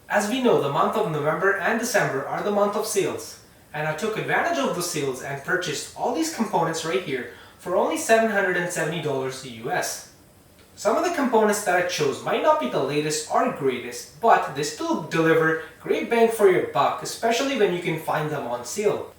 As we know, the month of November and December are the month of sales, and I took advantage of the sales and purchased all these components right here for only $770 US. Some of the components that I chose might not be the latest or greatest, but they still deliver great bang for your buck, especially when you can find them on sale.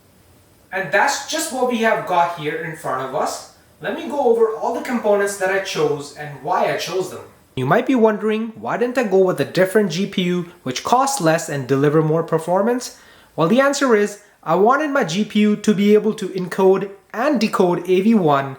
And that's just what we have got here in front of us. Let me go over all the components that I chose and why I chose them. You might be wondering, why didn't I go with a different GPU which costs less and deliver more performance? Well, the answer is, I wanted my GPU to be able to encode and decode AV1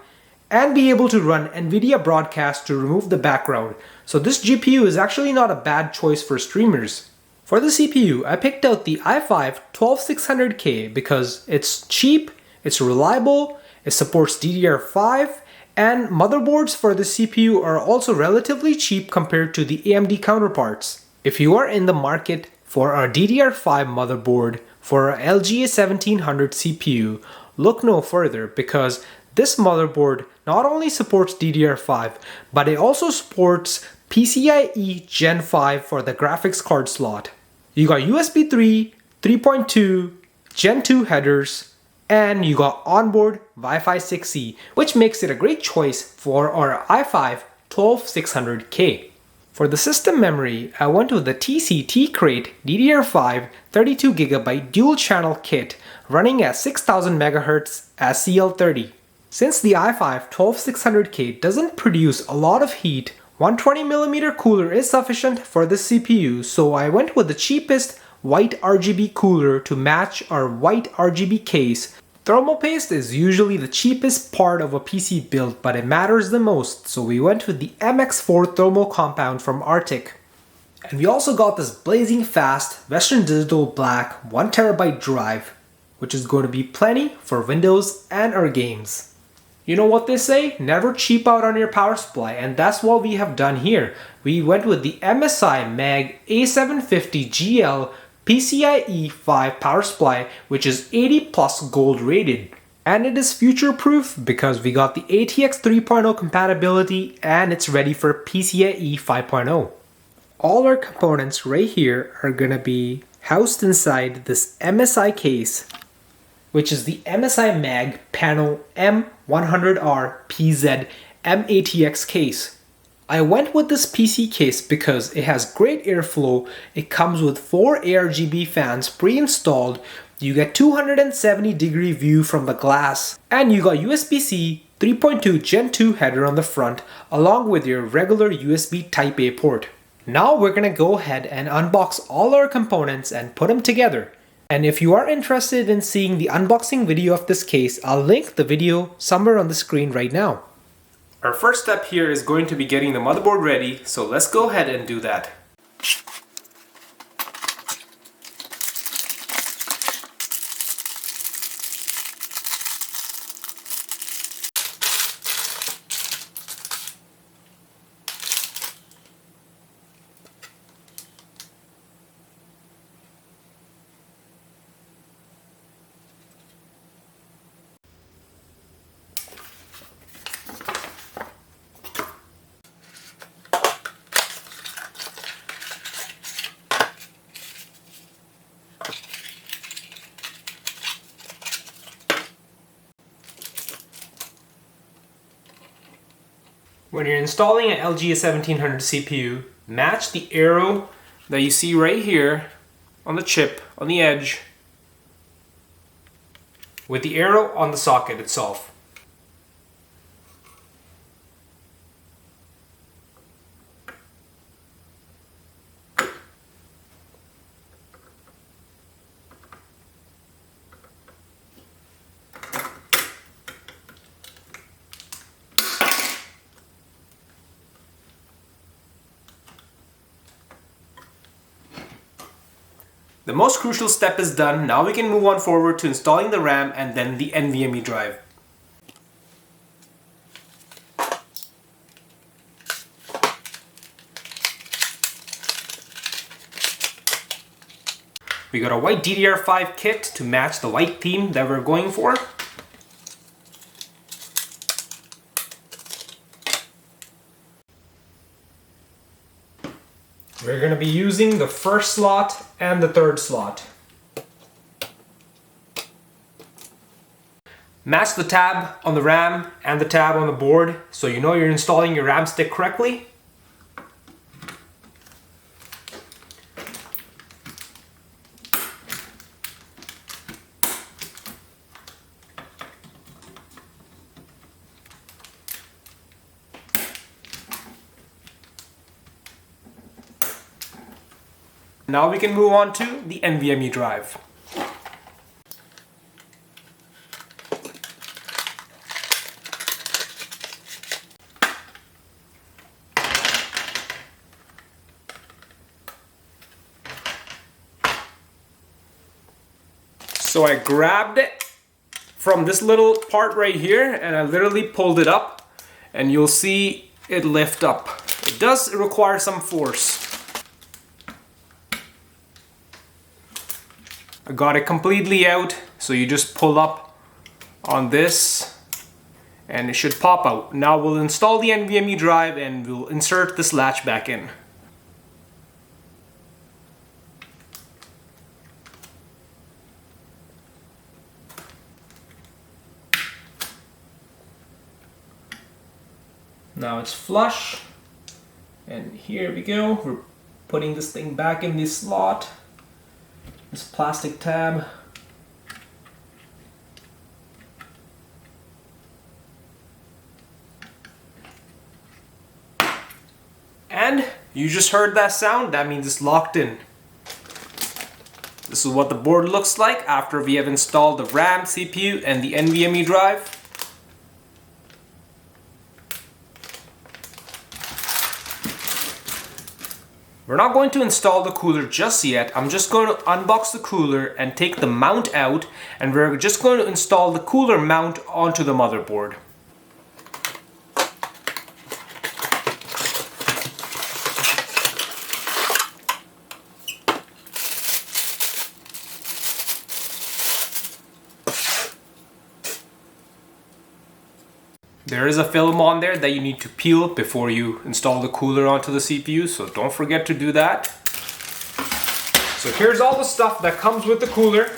and be able to run NVIDIA Broadcast to remove the background. So this GPU is actually not a bad choice for streamers. For the CPU, I picked out the i5-12600K because it's cheap, it's reliable, it supports DDR5, and motherboards for the CPU are also relatively cheap compared to the AMD counterparts. If you are in the market for a DDR5 motherboard for a LGA1700 CPU, look no further because this motherboard not only supports DDR5, but it also supports PCIe Gen 5 for the graphics card slot. You got USB 3, 3.2, Gen 2 headers, and you got onboard Wi-Fi 6E, which makes it a great choice for our i5-12600K. For the system memory, I went with the TC Crate DDR5 32GB dual channel kit running at 6000 MHz as CL30. Since the i5-12600K doesn't produce a lot of heat, 120mm cooler is sufficient for the CPU, so I went with the cheapest white RGB cooler to match our white RGB case. Thermal paste is usually the cheapest part of a PC build, but it matters the most, so we went with the MX4 thermal compound from Arctic. And we also got this blazing fast Western Digital Black 1TB drive, which is going to be plenty for Windows and our games. You know what they say? Never cheap out on your power supply, and that's what we have done here. We went with the MSI Mag A750GL PCIe 5 power supply, which is 80 plus gold rated. And it is future proof because we got the ATX 3.0 compatibility and it's ready for PCIe 5.0. All our components right here are gonna be housed inside this MSI case, which is the MSI Mag PANO M100R PZ MATX case. I went with this PC case because it has great airflow, it comes with 4 aRGB fans pre-installed, you get 270-degree view from the glass, and you got USB-C 3.2 Gen 2 header on the front along with your regular USB Type-A port. Now we're gonna go ahead and unbox all our components and put them together. And if you are interested in seeing the unboxing video of this case, I'll link the video somewhere on the screen right now. Our first step here is going to be getting the motherboard ready, so let's go ahead and do that. When you're installing an LGA1700 CPU, match the arrow that you see right here on the chip, on the edge, with the arrow on the socket itself. The most crucial step is done. Now we can move on forward to installing the RAM and then the NVMe drive. We got a white DDR5 kit to match the white theme that we're going for. we're going to be using the first slot and the third slot. Match the tab on the RAM and the tab on the board so you know you're installing your RAM stick correctly. Now we can move on to the NVMe drive. So I grabbed it from this little part right here and I literally pulled it up and you'll see it lift up. It does require some force. I got it completely out, so you just pull up on this and it should pop out. Now we'll install the NVMe drive and we'll insert this latch back in. Now it's flush, and here we go. We're putting this thing back in this slot, this plastic tab. And you just heard that sound, that means it's locked in. This is what the board looks like after we have installed the RAM, CPU, and the NVMe drive. We're not going to install the cooler just yet. I'm just going to unbox the cooler and take the mount out, and we're just going to install the cooler mount onto the motherboard. There is a film on there that you need to peel before you install the cooler onto the CPU, so don't forget to do that. So here's all the stuff that comes with the cooler.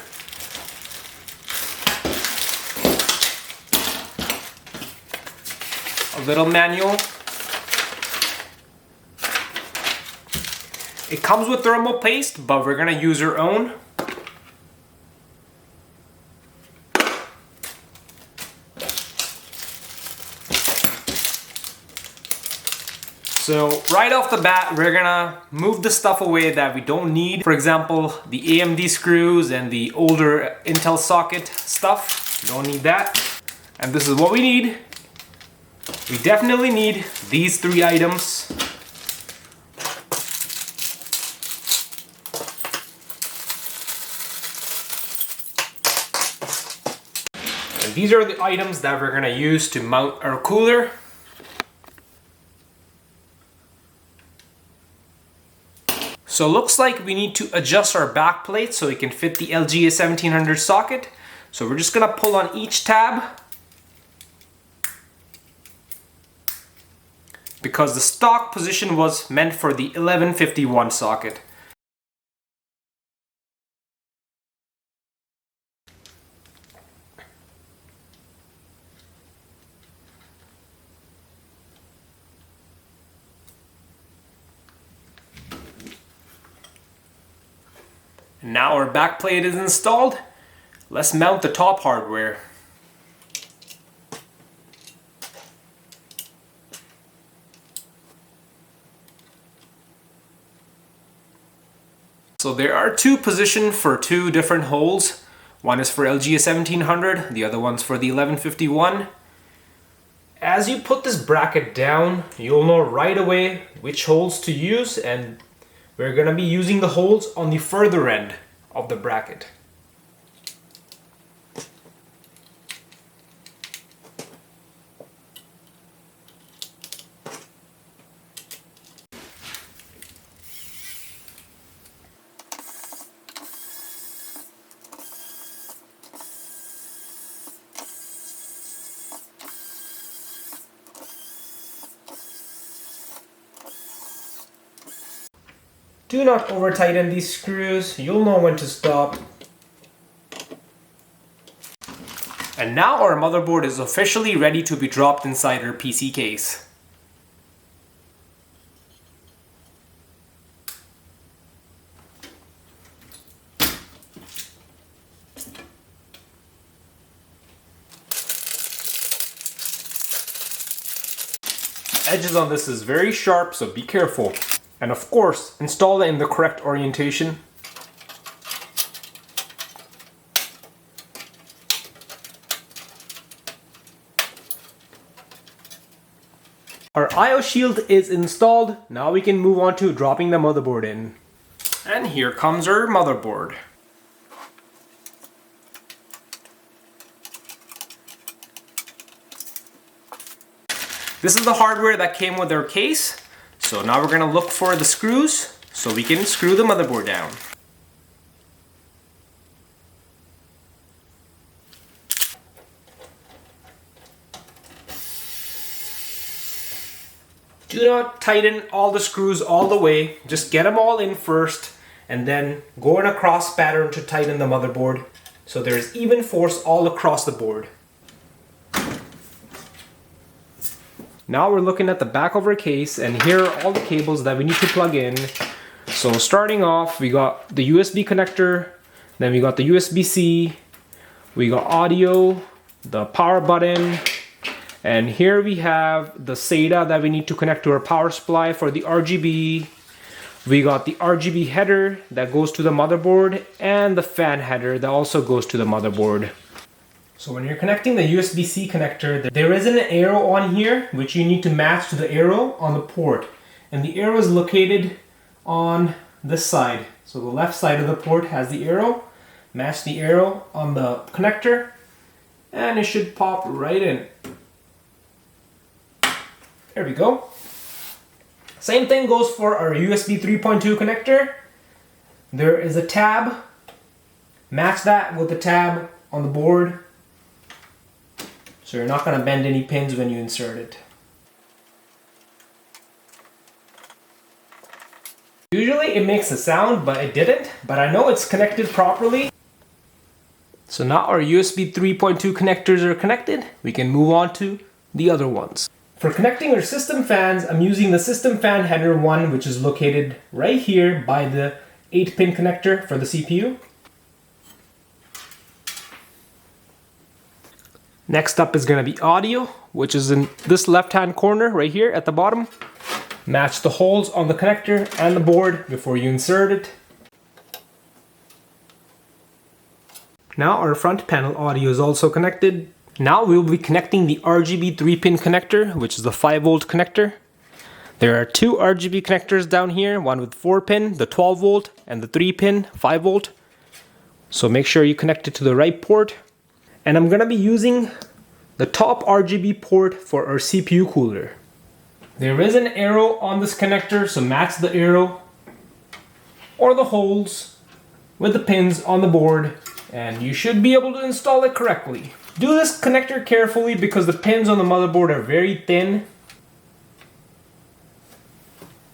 A little manual. It comes with thermal paste, but we're gonna use our own. So right off the bat, we're gonna move the stuff away that we don't need. For example, the AMD screws and the older Intel socket stuff. Don't need that. And this is what we need. We definitely need these three items. And these are the items that we're gonna use to mount our cooler. So it looks like we need to adjust our back plate so it can fit the LGA 1700 socket. So we're just gonna pull on each tab because the stock position was meant for the 1151 socket. Now our backplate is installed. Let's mount the top hardware. So there are two positions for two different holes. One is for LGA 1700, the other one's for the 1151. As you put this bracket down, you'll know right away which holes to use, and we're going to be using the holes on the further end of the bracket. Do not over tighten these screws, you'll know when to stop. And now our motherboard is officially ready to be dropped inside our PC case. Edges on this is very sharp, so be careful. And of course, install it in the correct orientation. Our I/O shield is installed. Now we can move on to dropping the motherboard in. And here comes our motherboard. This is the hardware that came with our case. So now we're going to look for the screws so we can screw the motherboard down. Do not tighten all the screws all the way. Just get them all in first and then go in a cross pattern to tighten the motherboard so there is even force all across the board. Now we're looking at the back of our case, and here are all the cables that we need to plug in. So starting off, we got the USB connector, then we got the USB-C, we got audio, the power button, and here we have the SATA that we need to connect to our power supply for the RGB. We got the RGB header that goes to the motherboard, and the fan header that also goes to the motherboard. So when you're connecting the USB-C connector, there is an arrow on here which you need to match to the arrow on the port. And the arrow is located on this side. So the left side of the port has the arrow. Match the arrow on the connector and it should pop right in. There we go. Same thing goes for our USB 3.2 connector. There is a tab. Match that with the tab on the board. So you're not going to bend any pins when you insert it. Usually it makes a sound, but it didn't. But I know it's connected properly. So now our USB 3.2 connectors are connected. We can move on to the other ones. For connecting our system fans, I'm using the system fan header one, which is located right here by the 8-pin connector for the CPU. Next up is going to be audio, which is in this left-hand corner right here at the bottom. Match the holes on the connector and the board before you insert it. Now our front panel audio is also connected. Now we will be connecting the RGB 3-pin connector, which is the 5-volt connector. There are two RGB connectors down here, one with 4-pin, the 12-volt, and the 3-pin, 5-volt. So make sure you connect it to the right port. And I'm going to be using the top RGB port for our CPU cooler. There is an arrow on this connector, so match the arrow or the holes with the pins on the board and you should be able to install it correctly. Do this connector carefully because the pins on the motherboard are very thin.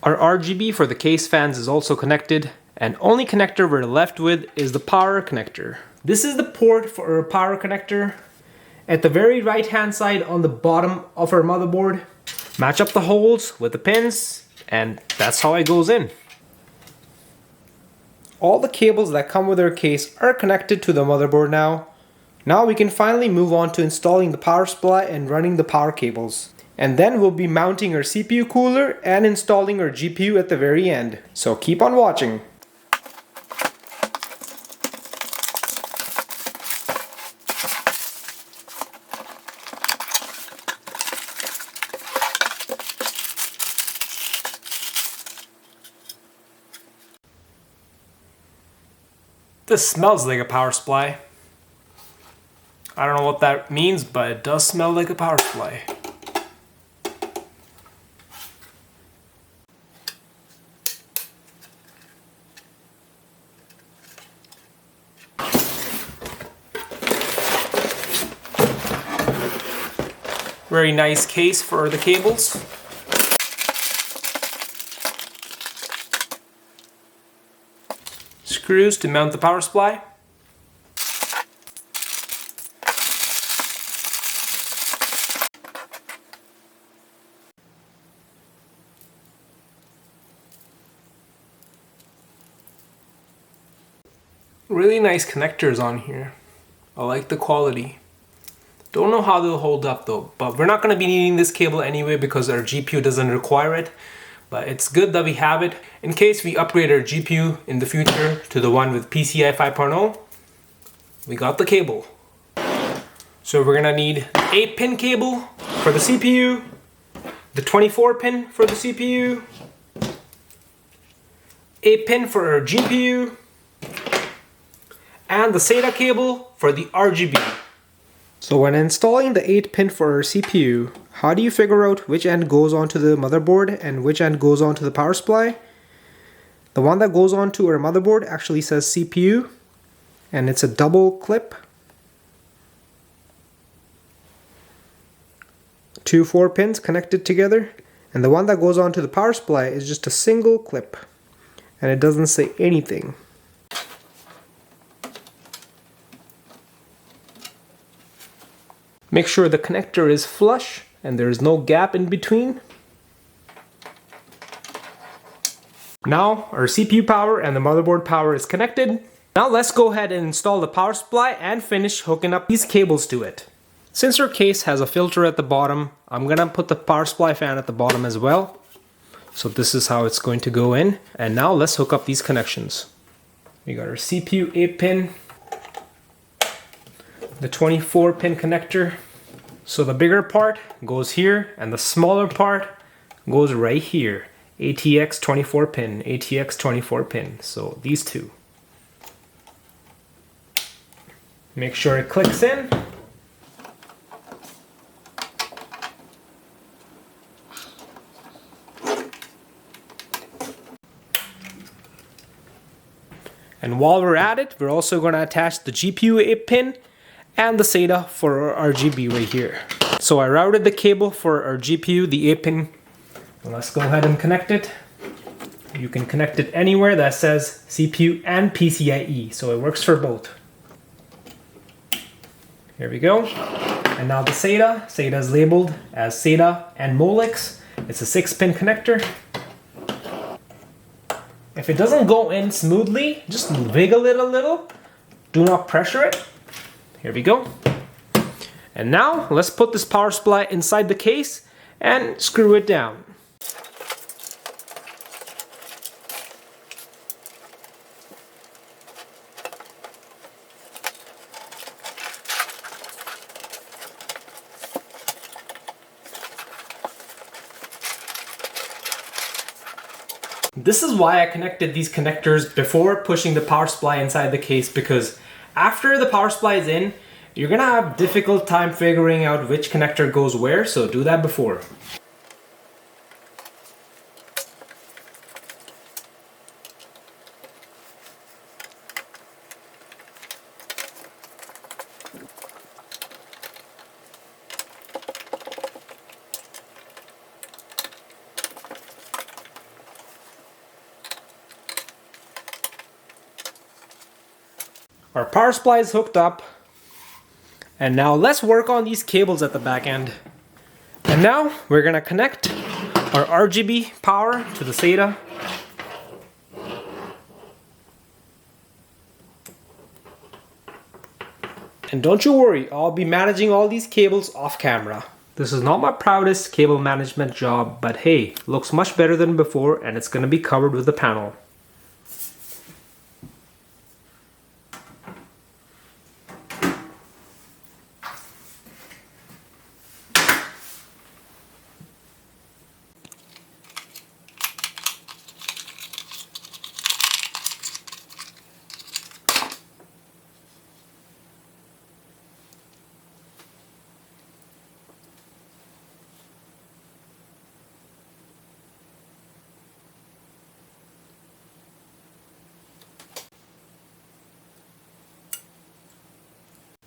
Our RGB for the case fans is also connected, and only connector we're left with is the power connector. This is the port for our power connector. At the very right hand side on the bottom of our motherboard, match up the holes with the pins, and that's how it goes in. All the cables that come with our case are connected to the motherboard now. Now we can finally move on to installing the power supply and running the power cables. And then we'll be mounting our CPU cooler and installing our GPU at the very end. So keep on watching. This smells like a power supply. I don't know what that means, but it does smell like a power supply. Very nice case for the cables. screws to mount the power supply. Really nice connectors on here. I like the quality. Don't know how they'll hold up though, but we're not going to be needing this cable anyway because our GPU doesn't require it. But it's good that we have it in case we upgrade our GPU in the future to the one with PCI 5.0. We got the cable. So we're gonna need the 8-pin cable for the CPU, the 24-pin for the CPU, 8-pin for our GPU, and the SATA cable for the RGB. So when installing the 8-pin for our CPU, how do you figure out which end goes onto the motherboard and which end goes onto the power supply? The one that goes onto our motherboard actually says CPU, and it's a double clip. 2 4-pins connected together, and the one that goes onto the power supply is just a single clip, and it doesn't say anything. Make sure the connector is flush and there is no gap in between. Now our CPU power and the motherboard power is connected. Now let's go ahead and install the power supply and finish hooking up these cables to it. Since our case has a filter at the bottom, I'm gonna put the power supply fan at the bottom as well. So this is how it's going to go in. And now let's hook up these connections. We got our CPU 8-pin, the 24-pin connector. So the bigger part goes here and the smaller part goes right here. ATX 24-pin, ATX 24-pin. So these two. Make sure it clicks in. And while we're at it, we're also going to attach the GPU 8-pin and the SATA for our RGB right here. So I routed the cable for our GPU, the 8-pin. Let's go ahead and connect it. You can connect it anywhere that says CPU and PCIe, so it works for both. Here we go. And now the SATA. SATA is labeled as SATA and Molex. It's a 6-pin connector. If it doesn't go in smoothly, just wiggle it a little. Do not pressure it. Here we go. And now let's put this power supply inside the case and screw it down. This is why I connected these connectors before pushing the power supply inside the case, because after the power supply is in, you're gonna have a difficult time figuring out which connector goes where, so do that before. Our power supply is hooked up, and now let's work on these cables at the back end. And now we're gonna connect our RGB power to the SATA. And don't you worry, I'll be managing all these cables off camera. This is not my proudest cable management job, but hey, looks much better than before, and it's gonna be covered with the panel.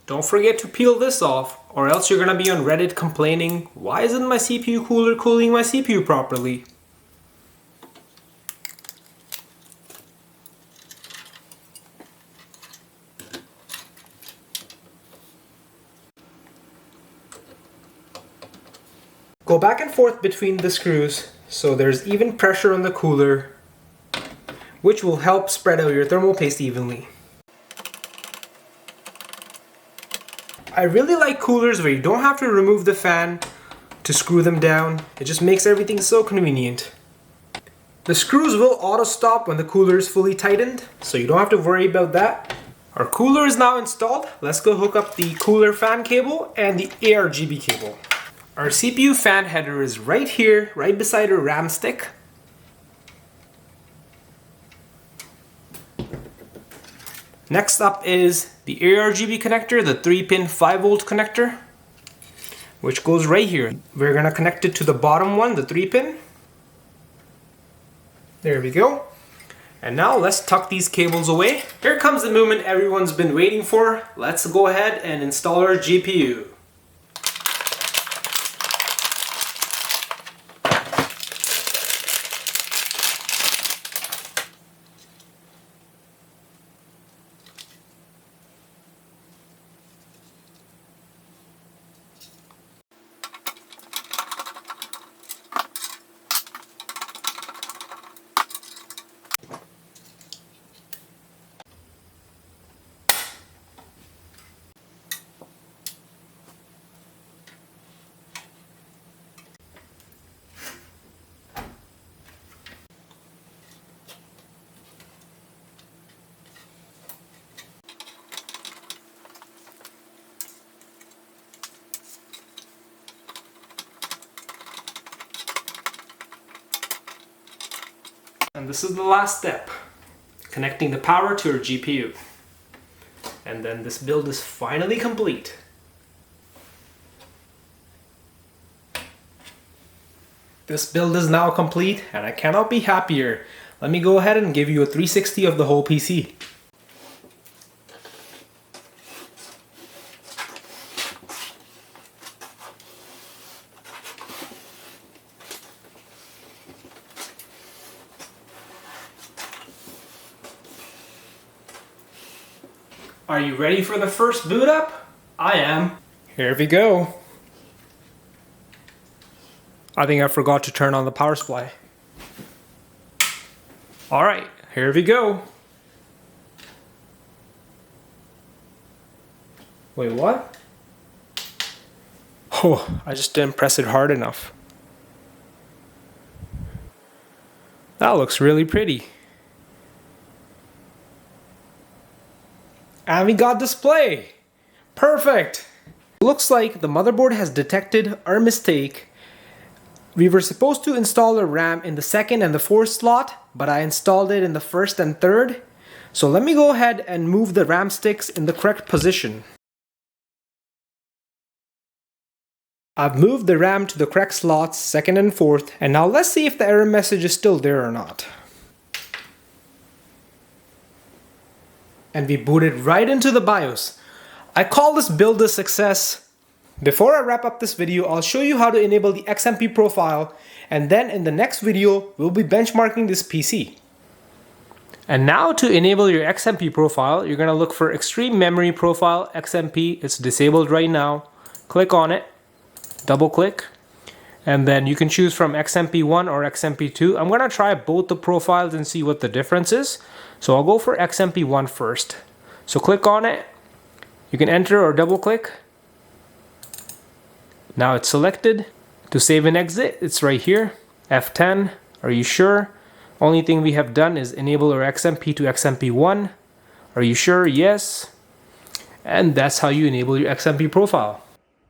Don't forget to peel this off, or else you're gonna be on Reddit complaining, why isn't my CPU cooler cooling my CPU properly? Go back and forth between the screws so there's even pressure on the cooler, which will help spread out your thermal paste evenly. I really like coolers where you don't have to remove the fan to screw them down. It just makes everything so convenient. The screws will auto stop when the cooler is fully tightened, so you don't have to worry about that. Our cooler is now installed. Let's go hook up the cooler fan cable and the aRGB cable. Our CPU fan header is right here, right beside our RAM stick. Next up is the aRGB connector, the 3-pin 5-volt connector, which goes right here. We're gonna connect it to the bottom one, the 3-pin. There we go. And now let's tuck these cables away. Here comes the moment everyone's been waiting for. Let's go ahead and install our GPU. And this is the last step, connecting the power to our GPU. And then this build is finally complete. This build is now complete and I cannot be happier. Let me go ahead and give you a 360 of the whole PC. Are you ready for the first boot up? I am. Here we go. I think I forgot to turn on the power supply. Alright, here we go. Wait, what? Oh, I just didn't press it hard enough. That looks really pretty. And we got display! Perfect! Looks like the motherboard has detected our mistake. We were supposed to install a RAM in the second and the fourth slot, but I installed it in the first and third. So let me go ahead and move the RAM sticks in the correct position. I've moved the RAM to the correct slots, second and fourth, and now let's see if the error message is still there or not. And we booted right into the BIOS. I call this build a success. Before I wrap up this video, I'll show you how to enable the X.M.P profile, and then in the next video, we'll be benchmarking this PC. And now to enable your X.M.P profile, you're gonna look for Extreme Memory Profile X.M.P. It's disabled right now. Click on it, double click, and then you can choose from X.M.P1 or X.M.P2. I'm gonna try both the profiles and see what the difference is. So I'll go for X.M.P1 first. So click on it, you can enter or double click. Now it's selected. To save and exit, it's right here. F10, are you sure? Only thing we have done is enable our X.M.P to X.M.P1. Are you sure? Yes. And that's how you enable your X.M.P profile.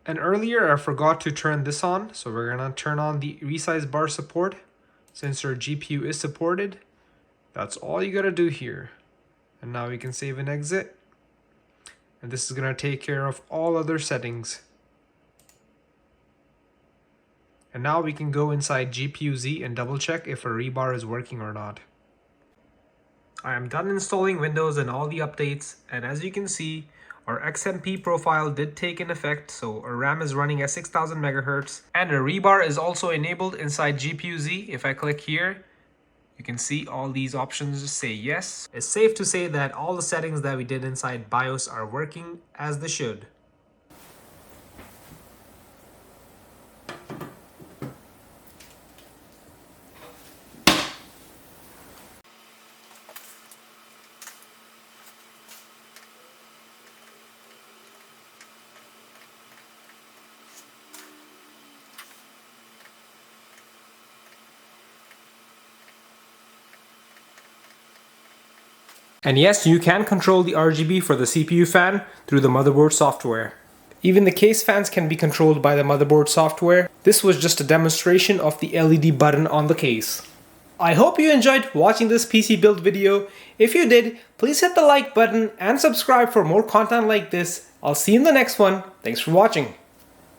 And earlier I forgot to turn this on, so we're gonna turn on the Resizable support. Since our GPU is supported, that's all you gotta do here. And now we can save and exit. And this is gonna take care of all other settings. And now we can go inside GPU-Z and double check if our ReBAR is working or not. I am done installing Windows and all the updates, and as you can see, our X.M.P profile did take an effect, so our RAM is running at 6000 MHz, and our ReBAR is also enabled inside GPU-Z. If I click here, you can see all these options say yes. It's safe to say that all the settings that we did inside BIOS are working as they should. And yes, you can control the RGB for the CPU fan through the motherboard software. Even the case fans can be controlled by the motherboard software. This was just a demonstration of the LED button on the case. I hope you enjoyed watching this PC build video. If you did, please hit the like button and subscribe for more content like this. I'll see you in the next one. Thanks for watching.